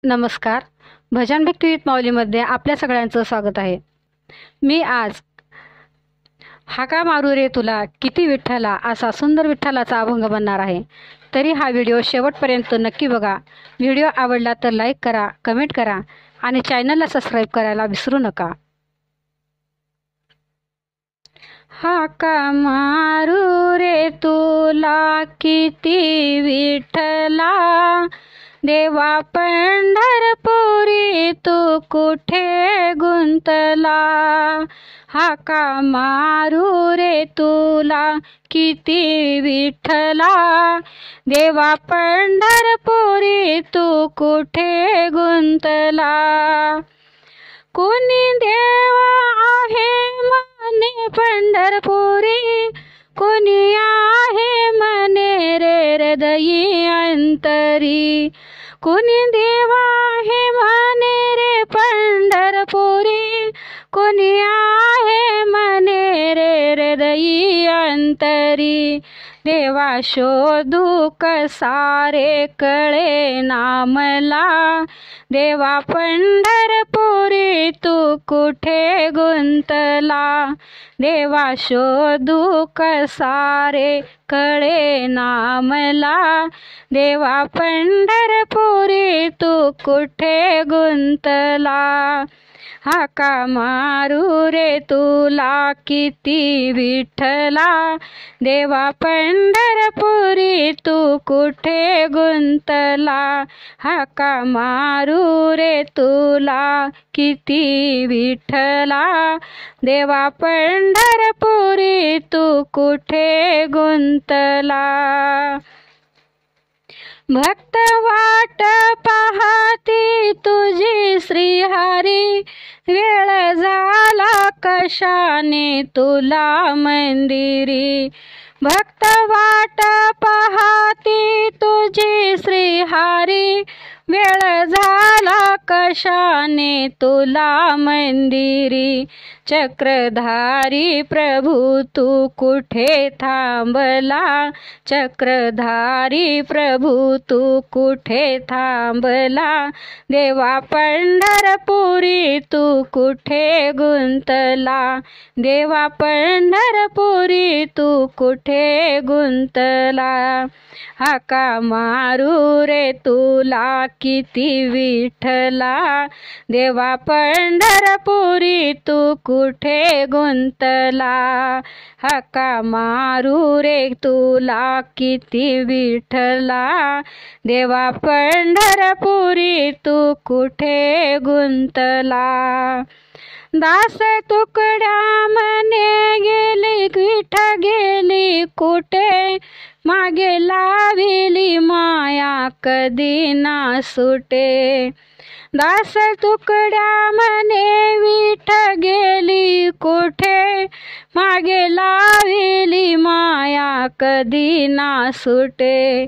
नमस्कार. भजन भक्ती विथ माऊलीमध्ये आपल्या सगळ्यांचं स्वागत आहे. मी आज हाका मारू रे तुला किती विठ्ठला असा सुंदर विठ्ठलाचा अभंग बनणार आहे. तरी हा व्हिडिओ शेवटपर्यंत नक्की बघा. व्हिडिओ आवडला तर लाईक करा, कमेंट करा आणि चॅनलला सबस्क्राईब करायला विसरू नका. हाका मारू रे तुला किती विठ्ठला, देवा पंढरपुरी तू कुठे गुंतला. हाका मारू रे तुला किती विठ्ठला, देवा पंढरपुरी तू कुठे गुंतला. कोणी देवा आहे म्हणे पंढरपुरी, कोणी आहे म्हणे रे हृदयी अंतरी. कोणी देवा आहे म्हणे रे पंढरपुरी, कोणी आहे म्हणे रे हृदयी अंतरी. देवा शोधू कसा रे कळे ना मला, देवा पंढरपुरी तू कुठे गुंतला. देवा शोधू कसा रे कळे ना मला, देवा पंढरपुरी तू कुठे गुंतला. हाका मारू रे तुला किती विठ्ठला, देवा पंढरपुरी तू कुठे गुंतला. हाका मारू रे तुला किती विठ्ठला, देवा पंढरपुरी तू कुठे गुंतला. भक्त वाट पाहती तुझी श्रीहरी, वेळ झाला कशाने तुला मंदिरी. भक्त वाट पाहती तुझी श्रीहरी, वेळ झाला कशाने तुला मंदिरी. चक्रधारी प्रभू तू कुठे थांबला, चक्रधारी प्रभू तू कुठे थांबला. देवा पंढरपुरी तू कुठे गुंतला, देवा पंढरपुरी तू कुठे गुंतला. हाका मारू रे तुला किती विठ्ठला, देवा पंढरपुरी तू कुठे गुंतला. हाका मारू रे तुला किती विठ्ठला, देवा पंढरपुरी तू कुठे गुंतला. दास तुकड्या म्हणे गेली विठ गेली कुठे, मागे लाविली माया कधी ना सुटे. दास तुकड्या म्हणे विठ गेली कुठे, मागे लाविली माया कधी ना सुटे.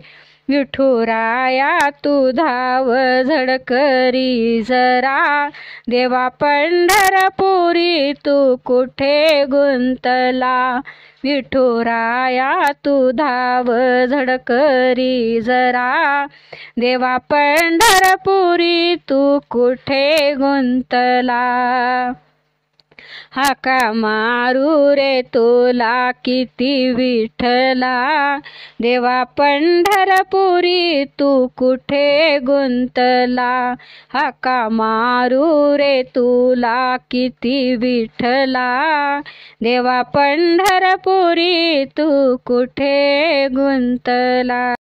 विठुराया तू धाव झडकरी जरा, देवा पंढरपुरी तू कुठे गुंतला. विठुराया तू धाव झडकरी जरा, देवा पंढरपुरी तू कुठे गुंतला. हाका मारू रे तुला किती विठ्ठला, देवा पंढरपुरी तू कुठे गुंतला. हाका मारू रे तुला किती विठ्ठला, देवा पंढरपुरी तू कुठे गुंतला.